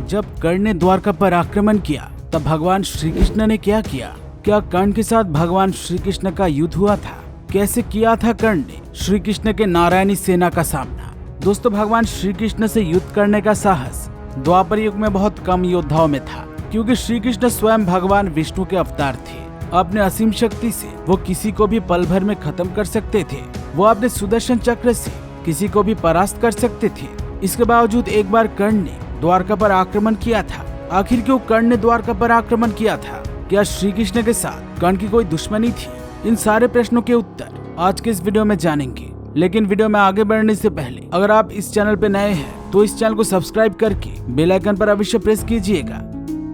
जब कर्ण ने द्वारका पर आक्रमण किया तब भगवान श्री कृष्ण ने क्या किया? क्या कर्ण के साथ भगवान श्री कृष्ण का युद्ध हुआ था? कैसे किया था कर्ण ने श्री कृष्ण के नारायणी सेना का सामना? दोस्तों, भगवान श्री कृष्ण से युद्ध करने का साहस द्वापर युग में बहुत कम योद्धाओं में था, क्योंकि श्री कृष्ण स्वयं भगवान विष्णु के अवतार थे। अपने असीम शक्ति से वो किसी को भी पल भर में खत्म कर सकते थे। वो अपने सुदर्शन चक्र से किसी को भी परास्त कर सकते थे। इसके बावजूद एक बार कर्ण ने द्वारका पर आक्रमण किया था। आखिर क्यों कर्ण ने द्वारका पर आक्रमण किया था? क्या श्री कृष्ण के साथ कर्ण की कोई दुश्मनी थी? इन सारे प्रश्नों के उत्तर आज के इस वीडियो में जानेंगे। लेकिन वीडियो में आगे बढ़ने से पहले अगर आप इस चैनल पे नए हैं तो इस चैनल को सब्सक्राइब करके बेल आइकन पर अवश्य प्रेस कीजिएगा।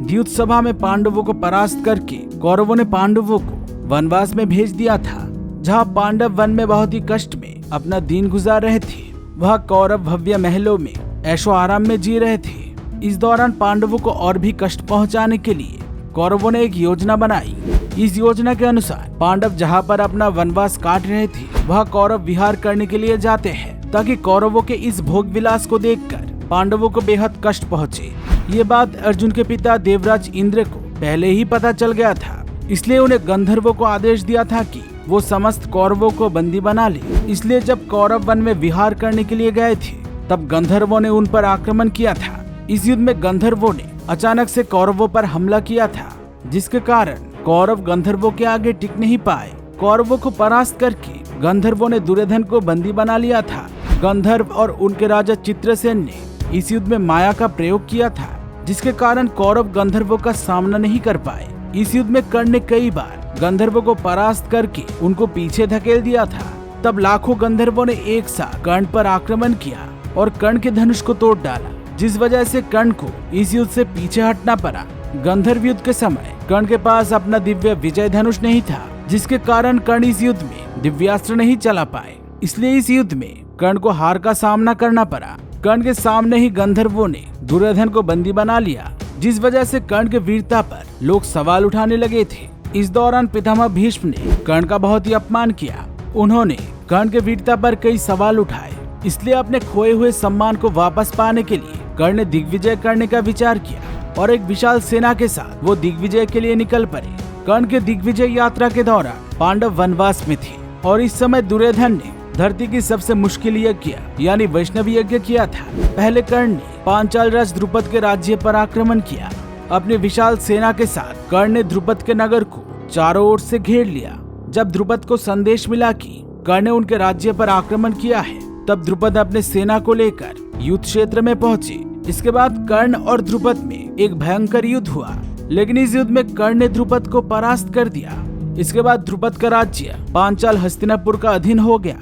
द्यूत सभा में पांडवों को परास्त करके कौरवों ने पांडवों को वनवास में भेज दिया था। जहाँ पांडव वन में बहुत ही कष्ट में अपना दिन गुजार रहे थे, वह कौरव भव्य महलों में ऐशो आराम में जी रहे थे। इस दौरान पांडवों को और भी कष्ट पहुंचाने के लिए कौरवों ने एक योजना बनाई। इस योजना के अनुसार पांडव जहां पर अपना वनवास काट रहे थे, वह कौरव विहार करने के लिए जाते हैं, ताकि कौरवों के इस भोग विलास को देखकर पांडवों को बेहद कष्ट पहुंचे। ये बात अर्जुन के पिता देवराज इंद्र को पहले ही पता चल गया था, इसलिए उन्हें गंधर्वों को आदेश दिया था कि वो समस्त कौरवों को बंदी बना ले। इसलिए जब कौरव वन में विहार करने के लिए गए थे, तब गंधर्वों ने उन पर आक्रमण किया था। इस युद्ध में गंधर्वों ने अचानक से कौरवों पर हमला किया था, जिसके कारण कौरव गंधर्वों के आगे टिक नहीं पाए। कौरवों को परास्त करके गंधर्वों ने दुर्योधन को बंदी बना लिया था। गंधर्व और उनके राजा चित्रसेन ने इस युद्ध में माया का प्रयोग किया था, जिसके कारण कौरव गंधर्वों का सामना नहीं कर पाए। इस युद्ध में कर्ण ने कई बार गंधर्वों को परास्त करके उनको पीछे धकेल दिया था। तब लाखों गंधर्वों ने एक साथ कर्ण पर आक्रमण किया और कर्ण के धनुष को तोड़ डाला, जिस वजह से कर्ण को इस युद्ध से पीछे हटना पड़ा। गंधर्व युद्ध के समय कर्ण के पास अपना दिव्य विजय धनुष नहीं था, जिसके कारण कर्ण इस युद्ध में दिव्यास्त्र नहीं चला पाए। इसलिए इस युद्ध में कर्ण को हार का सामना करना पड़ा। कर्ण के सामने ही गंधर्वों ने दुर्योधन को बंदी बना लिया, जिस वजह से कर्ण के वीरता पर लोग सवाल उठाने लगे थे। इस दौरान पितामह भीष्म ने कर्ण का बहुत ही अपमान किया। उन्होंने कर्ण के वीरता पर कई सवाल उठाए। इसलिए अपने खोए हुए सम्मान को वापस पाने के लिए कर्ण ने दिग्विजय करने का विचार किया और एक विशाल सेना के साथ वो दिग्विजय के लिए निकल पड़े। कर्ण के दिग्विजय यात्रा के दौरान पांडव वनवास में थे और इस समय दुर्योधन ने धरती की सबसे मुश्किल यज्ञ यानी वैष्णव यज्ञ किया था। पहले कर्ण ने पांचाल राज द्रुपद के राज्य पर आक्रमण किया। अपनी विशाल सेना के साथ कर्ण ने द्रुपद के नगर को चारों ओर से घेर लिया। जब द्रुपद को संदेश मिला कि कर्ण ने उनके राज्य पर आक्रमण किया है, तब द्रुपद अपने सेना को लेकर युद्ध क्षेत्र में पहुंचे। इसके बाद कर्ण और द्रुपद में एक भयंकर युद्ध हुआ, लेकिन इस युद्ध में कर्ण ने द्रुपद को परास्त कर दिया। इसके बाद द्रुपद का राज्य पांचाल हस्तिनापुर का अधीन हो गया।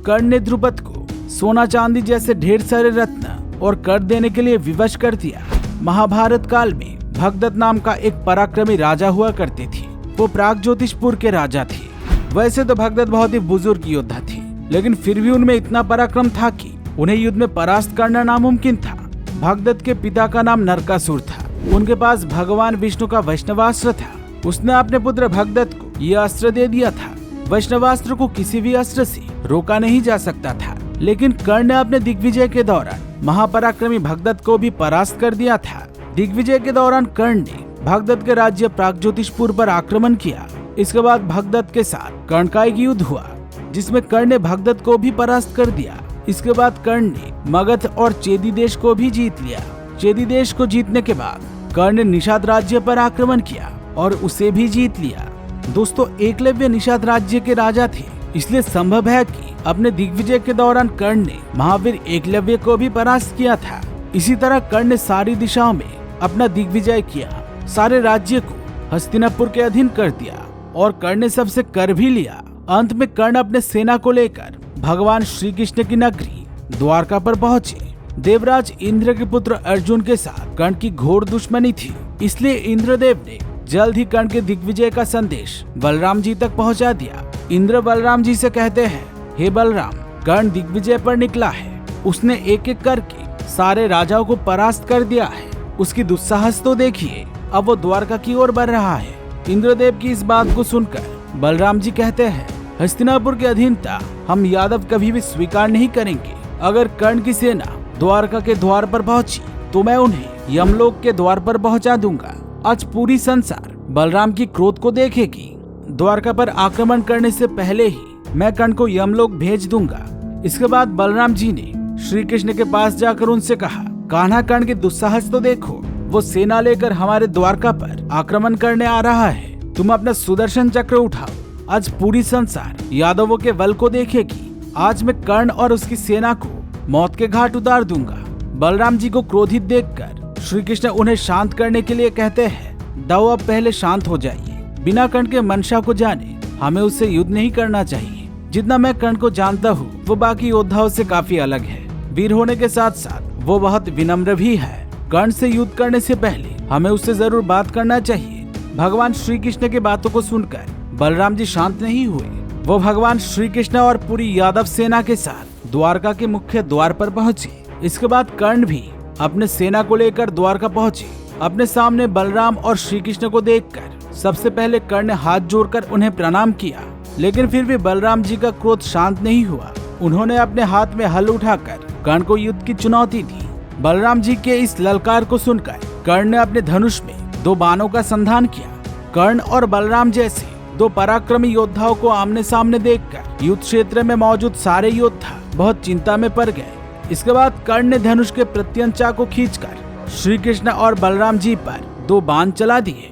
कर्ण ने द्रुपद को सोना चांदी जैसे ढेर सारे रत्न और कर देने के लिए विवश कर दिया। महाभारत काल में भगदत्त नाम का एक पराक्रमी राजा हुआ करते थे। वो प्रागज्योतिषपुर के राजा थे। वैसे तो भगदत्त बहुत ही बुजुर्ग योद्धा थे, लेकिन फिर भी उनमें इतना पराक्रम था कि उन्हें युद्ध में परास्त करना नामुमकिन था। भगदत्त के पिता का नाम नरकासुर था। उनके पास भगवान विष्णु का वैष्णवास्त्र था। उसने अपने पुत्र भगदत्त को यह अस्त्र दे दिया था। वैष्णवास्त्र को किसी भी अस्त्र से रोका नहीं जा सकता था, लेकिन कर्ण ने अपने दिग्विजय के दौरान महापराक्रमी भगदत्त को भी परास्त कर दिया था। दिग्विजय के दौरान कर्ण ने भगदत्त के राज्य प्रागज्योतिषपुर पर आक्रमण किया। इसके बाद भगदत्त के साथ कर्ण का एक युद्ध हुआ, जिसमें कर्ण ने भगदत्त को भी परास्त कर दिया। इसके बाद कर्ण ने मगध और चेदी देश को भी जीत लिया। चेदी देश को जीतने के बाद कर्ण ने निषाद राज्य पर आक्रमण किया और उसे भी जीत लिया। दोस्तों, एकलव्य निषाद राज्य के राजा थे, इसलिए संभव है कि अपने दिग्विजय के दौरान कर्ण ने महावीर एकलव्य को भी परास्त किया था। इसी तरह कर्ण ने सारी दिशाओं में अपना दिग्विजय किया, सारे राज्य को हस्तिनापुर के अधीन कर दिया और कर्ण ने सबसे कर भी लिया। अंत में कर्ण अपने सेना को लेकर भगवान श्री कृष्ण की नगरी द्वारका पर पहुँचे। देवराज इंद्र के पुत्र अर्जुन के साथ कर्ण की घोर दुश्मनी थी, इसलिए इंद्रदेव ने जल्द ही कर्ण के दिग्विजय का संदेश बलराम जी तक पहुंचा दिया। इंद्र बलराम जी से कहते हैं, हे बलराम, कर्ण दिग्विजय पर निकला है। उसने एक एक करके सारे राजाओं को परास्त कर दिया है। उसकी दुस्साहस तो देखिए, अब वो द्वारका की ओर बढ़ रहा है। इंद्रदेव की इस बात को सुनकर बलराम जी कहते हैं, हस्तिनापुर की अधीनता हम यादव कभी भी स्वीकार नहीं करेंगे। अगर कर्ण की सेना द्वारका के द्वार पर पहुंची तो मैं उन्हें यमलोक के द्वार पर पहुंचा दूंगा। आज पूरी संसार बलराम की क्रोध को देखेगी। द्वारका पर आक्रमण करने से पहले ही मैं कर्ण को यमलोक भेज दूंगा। इसके बाद बलराम जी ने श्री कृष्ण के पास जाकर उनसे कहा, कान्हा कर्ण के दुस्साहस तो देखो, वो सेना लेकर हमारे द्वारका पर आक्रमण करने आ रहा है। तुम अपना सुदर्शन चक्र उठाओ। आज पूरी संसार यादवों के बल को देखेगी। आज मैं कर्ण और उसकी सेना को मौत के घाट उतार दूंगा। बलराम जी को क्रोधित देखकर श्री कृष्ण उन्हें शांत करने के लिए कहते हैं, दाऊ अब पहले शांत हो जाइए। बिना कर्ण के मंशा को जाने हमें उससे युद्ध नहीं करना चाहिए। जितना मैं कर्ण को जानता हूँ वो बाकी योद्धाओं से काफी अलग है। वीर होने के साथ साथ वो बहुत विनम्र भी है। कर्ण से युद्ध करने से पहले हमें उससे जरूर बात करना चाहिए। भगवान श्री कृष्ण की बातों को सुनकर बलराम जी शांत नहीं हुए। वो भगवान श्री कृष्ण और पूरी यादव सेना के साथ द्वारका के मुख्य द्वार पर पहुँचे। इसके बाद कर्ण भी अपने सेना को लेकर द्वारका पहुँचे। अपने सामने बलराम और श्री कृष्ण को देखकर सबसे पहले कर्ण ने हाथ जोड़कर उन्हें प्रणाम किया, लेकिन फिर भी बलराम जी का क्रोध शांत नहीं हुआ। उन्होंने अपने हाथ में हल उठाकर कर्ण को युद्ध की चुनौती दी। बलराम जी के इस ललकार को सुनकर कर्ण ने अपने धनुष में 2 बाणों का संधान किया। कर्ण और बलराम जैसे 2 पराक्रमी योद्धाओं को आमने सामने देखकर युद्ध क्षेत्र में मौजूद सारे योद्धा बहुत चिंता में पड़ गए। इसके बाद कर्ण ने धनुष के प्रत्यंचा को खींचकर श्री कृष्ण और बलराम जी पर 2 बाण चला दिए।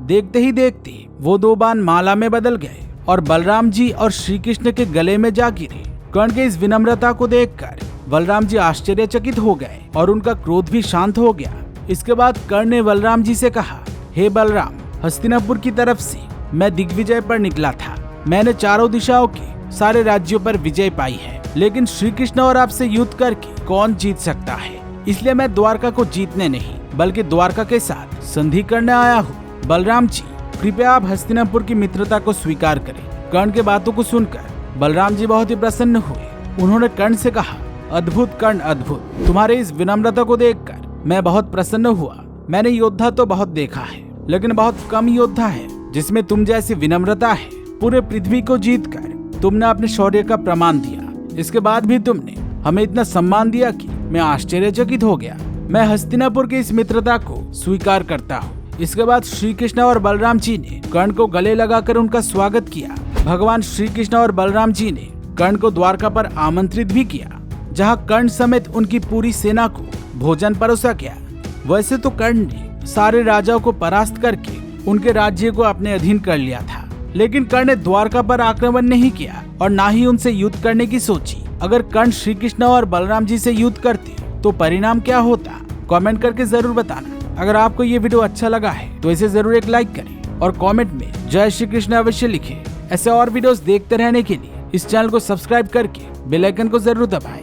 देखते ही देखते वो 2 बाण माला में बदल गए और बलराम जी और श्री कृष्ण के गले में जा गिरे। कर्ण के इस विनम्रता को देखकर बलराम जी आश्चर्यचकित हो गए और उनका क्रोध भी शांत हो गया। इसके बाद कर्ण ने बलराम जी से कहा, हे बलराम, हस्तिनापुर की तरफ से मैं दिग्विजय पर निकला था। मैंने चारों दिशाओं के सारे राज्यों पर विजय पाई है, लेकिन श्री कृष्ण और आपसे युद्ध करके कौन जीत सकता है। इसलिए मैं द्वारका को जीतने नहीं बल्कि द्वारका के साथ संधि करने आया हूँ। बलराम जी, कृपया आप हस्तिनापुर की मित्रता को स्वीकार करें। कर्ण के बातों को सुनकर बलराम जी बहुत ही प्रसन्न हुए। उन्होंने कर्ण से कहा, अद्भुत कर्ण, अद्भुत। तुम्हारे इस विनम्रता को देखकर मैं बहुत प्रसन्न हुआ। मैंने योद्धा तो बहुत देखा है, लेकिन बहुत कम योद्धा है जिसमें तुम जैसी विनम्रता है। पूरे पृथ्वी को जीतकर तुमने अपने शौर्य का प्रमाण दिया। इसके बाद भी तुमने हमें इतना सम्मान दिया कि मैं आश्चर्यचकित हो गया। मैं हस्तिनापुर की इस मित्रता को स्वीकार करता हूँ। इसके बाद श्री कृष्ण और बलराम जी ने कर्ण को गले लगाकर उनका स्वागत किया। भगवान श्री कृष्ण और बलराम जी ने कर्ण को द्वारका पर आमंत्रित भी किया, जहां कर्ण समेत उनकी पूरी सेना को भोजन परोसा गया। वैसे तो कर्ण ने सारे राजाओं को परास्त करके उनके राज्य को अपने अधीन कर लिया था, लेकिन कर्ण ने द्वारका पर आक्रमण नहीं किया और न ही उनसे युद्ध करने की सोची। अगर कर्ण श्री कृष्ण और बलराम जी से युद्ध करते तो परिणाम क्या होता, कमेंट करके जरूर बताना। अगर आपको ये वीडियो अच्छा लगा है तो इसे जरूर एक लाइक करें और कमेंट में जय श्री कृष्ण अवश्य लिखें। ऐसे और वीडियोस देखते रहने के लिए इस चैनल को सब्सक्राइब करके बेल आइकन को जरूर दबाएं।